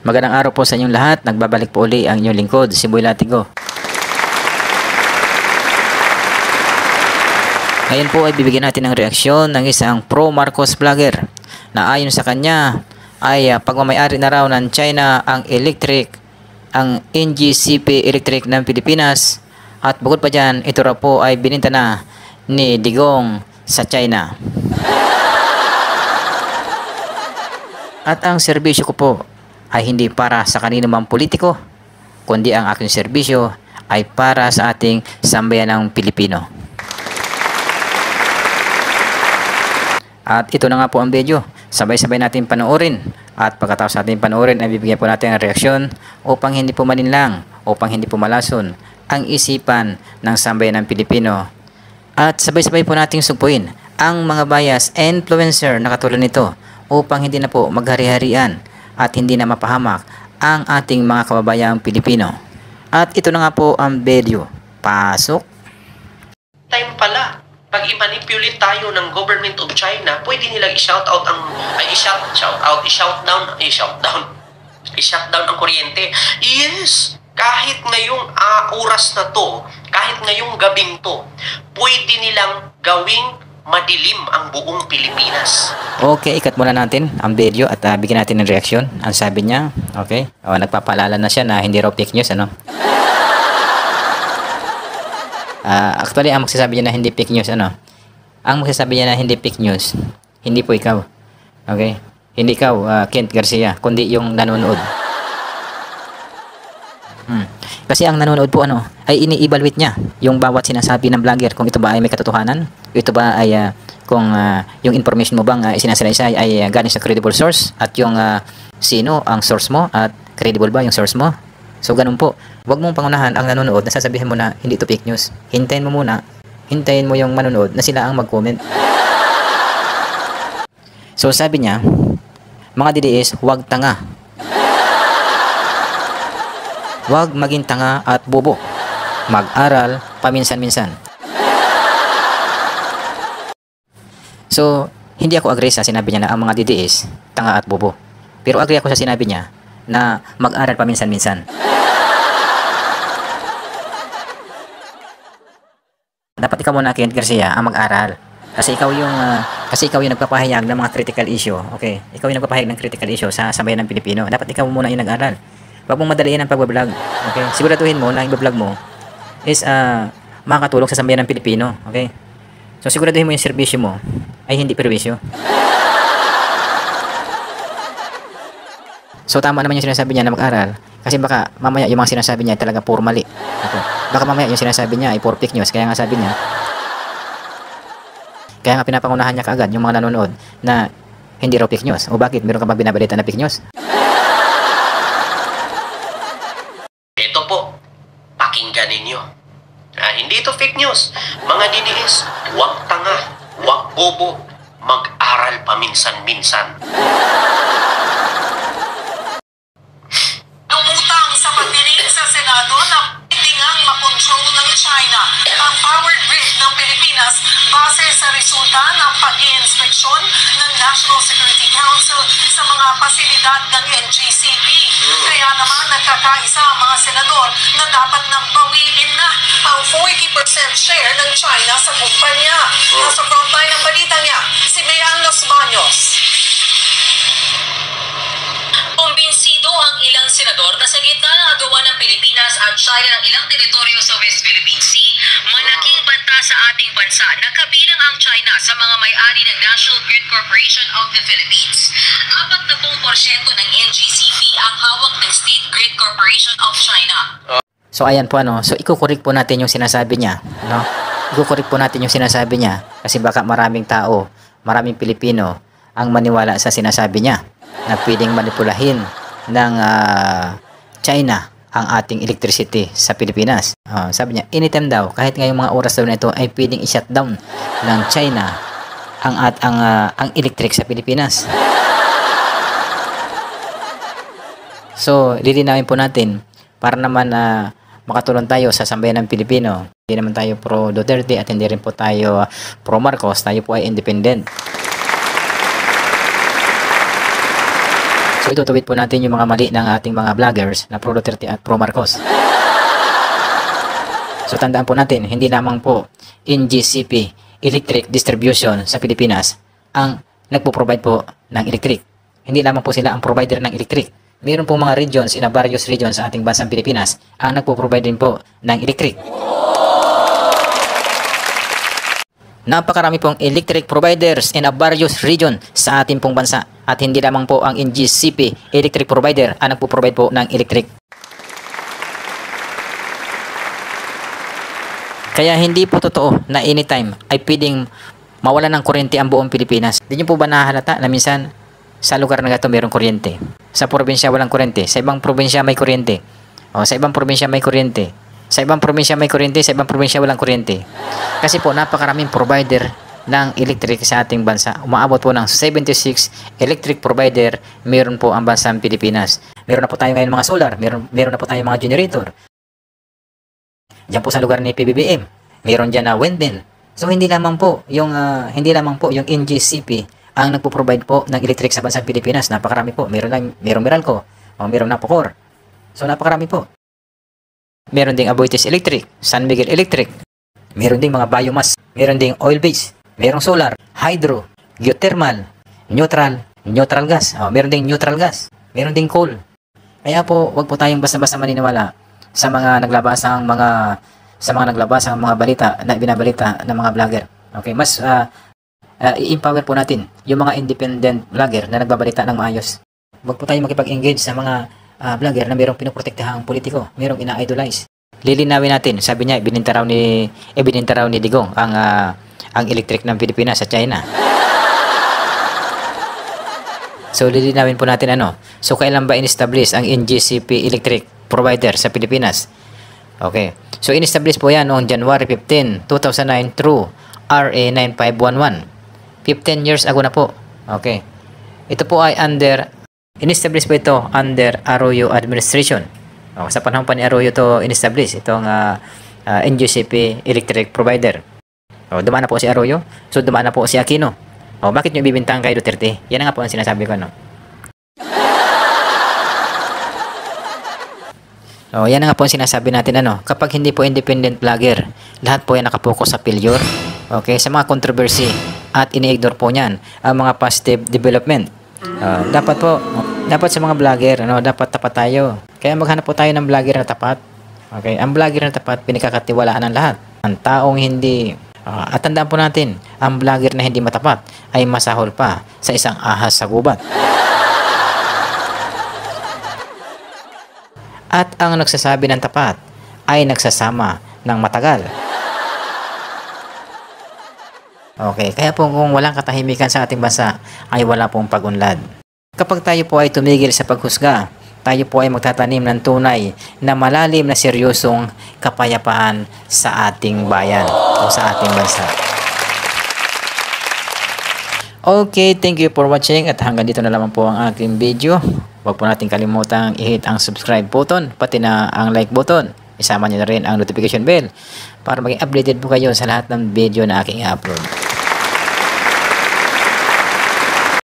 Magandang araw po sa inyong lahat. Nagbabalik po uli ang inyong lingkod, si Boy Latigo. Ngayon po ay bibigyan natin ng reaksyon ng isang pro-Marcos vlogger na ayon sa kanya ay pagmamayari na raw ng China ang NGCP Electric ng Pilipinas, at bukod pa dyan, ito raw po ay bininta na ni Digong sa China. At ang serbisyo ko po ay hindi para sa kanino mang politiko, kundi ang aking serbisyo ay para sa ating sambayanang Pilipino. At ito na nga po ang video. Sabay-sabay natin panoorin. At pagkatapos natin panoorin ay bibigyan po natin ng reaksyon upang hindi po malinlang, upang hindi po malason ang isipan ng sambayanang Pilipino. At sabay-sabay po nating sugpuin ang mga bias influencer na katulad nito upang hindi na po maghari-harian at hindi na mapahamak ang ating mga kababayang Pilipino. At ito na nga po ang video. Pasok! Time pala, pag i-manipulate tayo ng government of China, pwede nilang i-shout down ang kuryente. Yes! Kahit ngayong oras na to, kahit ngayong gabing to, pwede nilang gawing madilim ang buong Pilipinas. Okay, ikat muna natin ang video at bigyan natin ng reaksyon. Ang sabi niya, okay, nagpapaalala na siya na hindi raw fake news, ano? Actually, ang magsasabi niya na hindi fake news, ano? Ang magsasabi niya na hindi fake news, hindi po ikaw. Okay? Hindi ikaw, Kent Garcia, kundi yung nanonood. Kasi ang nanonood po ay ini-evaluate niya yung bawat sinasabi ng vlogger, kung ito ba ay may katotohanan, ito ba ay kung yung information mo bang isinasalaysay ay galing sa credible source, at yung sino ang source mo at credible ba yung source mo. So ganun po, huwag mong pangunahan ang nanonood na sasabihin mo na hindi ito fake news. Hintayin mo muna, hintayin mo yung manonood na sila ang mag-comment. So sabi niya, mga DDS, huwag tanga. Huwag maging tanga at bobo. Mag-aral paminsan-minsan. So, hindi ako agree sa sinabi niya na ang mga DDS, tanga at bobo. Pero agree ako sa sinabi niya na mag-aral paminsan-minsan. Dapat ikaw muna, Kent Garcia, ang mag-aral. Kasi ikaw yung nagpapahayag ng mga critical issue. Okay? Ikaw yung nagpapahayag ng critical issue sa sambayan ng Pilipino. Dapat ikaw muna yung nag-aral. Huwag mong madaliin ang pag-vlog. Okay? Siguraduhin mo na yung vlog mo is makakatulong sa sambayan ng Pilipino. Okay? So siguraduhin mo yung serbisyo mo ay hindi perwisyo. So tama naman yung sinasabi niya na mag-aral, kasi baka mamaya yung mga sinasabi niya ay talaga puro mali. Okay? Baka mamaya yung sinasabi niya ay puro fake news. Kaya nga sabi niya, kaya nga pinapangunahan niya kaagad yung mga nanonood na hindi raw fake news. O bakit? Meron ka bang binabalita na fake news? Ito po, pakinggan ninyo. Hindi ito fake news. Mga DDS, huwag tanga, huwag bobo, mag-aral paminsan-minsan. Umutang sa pagdinig sa Senado na pwedeng makontrol ng China ang power grid ng Pilipinas base sa resulta ng pag-i-inspeksyon ng National Security Council sa mga pasilidad ng NGCP. Kaya naman nagkakaisa ang mga senador na dapat nang bawiin na ang 40% share ng China sa kumpanya. Nasa frontline ng balita niya, si Mayan Los Baños. Kumbinsido ang ilang senador na sa gitna ng agawan ng Pilipinas at China ng ilang teritoryo sa West Philippine Sea, malaking banta sa ating bansa na kabilang ang China sa mga may-ari ng National Grid Corporation of the Philippines. 40% ng NGCP ang hawak ng State Grid Corporation of China. So ayan po so ikukorek po natin yung sinasabi niya, no? Ikukorek po natin yung sinasabi niya kasi baka maraming tao, maraming Pilipino ang maniwala sa sinasabi niya na pwedeng manipulahin ng China ang ating electricity sa Pilipinas. Sabi niya, anytime daw, kahit ngayong mga oras daw na ito ay pwedeng i-shutdown ng China ang electric sa Pilipinas. So, lilinawin po natin para naman makatulong tayo sa sambayan ng Pilipino. Hindi naman tayo pro Duterte at hindi rin po tayo pro Marcos. Tayo po ay independent. So itutuwid po natin yung mga mali ng ating mga vloggers na pro Duterte at pro Marcos. So tandaan po natin, hindi lamang po NGCP Electric Distribution sa Pilipinas ang nagpo-provide po ng electric. Hindi lamang po sila ang provider ng electric. Mayroon po mga regions in various regions sa ating bansang Pilipinas ang nagpo-provide din po ng electric. Napakarami pong electric providers in a various region sa ating pong bansa at hindi lamang po ang NGCP electric provider ang nagpo-provide po ng electric. Kaya hindi po totoo na anytime ay pwedeng mawalan ng kuryente ang buong Pilipinas. Hindi nyo po ba nahahalata na minsan sa lugar na ito mayroong kuryente? Sa probinsya walang kuryente, sa ibang probinsya may kuryente, o sa ibang probinsya may kuryente, sa ibang probinsya may kuryente, sa ibang probinsya walang kuryente. Kasi po napakaraming provider ng electric sa ating bansa. Umaabot po ng 76 electric provider meron po ang bansang Pilipinas. Meron na po tayo ngayon mga solar, meron na po tayo mga generator. Diyan po sa lugar ni PBBM, meron diyan na windmill. So hindi lamang po yung NGCP ang nagpo-provide po ng electric sa bansang Pilipinas. Napakarami po. Meron Meralco, o meron na Pocor. So napakarami po. Meron ding Aboitiz Electric, San Miguel Electric. Meron ding mga biomass, meron ding oil base, merong solar, hydro, geothermal, neutral gas. Meron ding neutral gas, meron ding coal. Kaya po, wag po tayong basta-basta maniniwala sa mga naglabasang mga balita na binabalita ng mga vlogger. Okay, mas i-empower po natin yung mga independent vlogger na nagbabalita ng maayos. Wag po tayong makipag-engage sa mga vlogger na mayroong pinoprotektahang politiko, mayroong ina-idolize. Lilinawin natin, sabi niya, ibininta raw ni Digong ang electric ng Pilipinas sa China. So lilinawin po natin so kailan ba in-establish ang NGCP electric provider sa Pilipinas? Okay. So in-establish po yan noong January 15, 2009 through RA 9511. 15 years ago na po. Okay. Ito po ay in-establish po ito under Arroyo administration. Sa panahon pa ni Arroyo to in-establish itong NGCP electric provider. Dumaan na po si Arroyo. So dumaan na po si Aquino. Bakit nyo ibibintang kay Duterte? Yan nga po ang sinasabi ko. Yan nga po ang sinasabi natin. Kapag hindi po independent vlogger, lahat po ay nakapokus sa failure. Okay, sa mga controversy at ini-ignore po niyan ang mga positive development. Dapat sa mga vlogger, dapat tapat tayo. Kaya maghanap po tayo ng vlogger na tapat. Okay, ang vlogger na tapat pinagkakatiwalaan ng lahat. Ang taong hindi at tandaan po natin, ang vlogger na hindi matapat ay masahol pa sa isang ahas sa gubat. At ang nagsasabi ng tapat ay nagsasama ng matagal. Okay, kaya po kung walang katahimikan sa ating bansa ay wala pong pag-unlad. Kapag tayo po ay tumigil sa paghusga, tayo po ay magtatanim ng tunay na malalim na seryosong kapayapaan sa ating bayan o sa ating bansa. Okay, thank you for watching at hanggang dito na lamang po ang aking video. Huwag po natin kalimutang i-hit ang subscribe button pati na ang like button. Isama nyo na rin ang notification bell para maging updated po kayo sa lahat ng video na aking upload.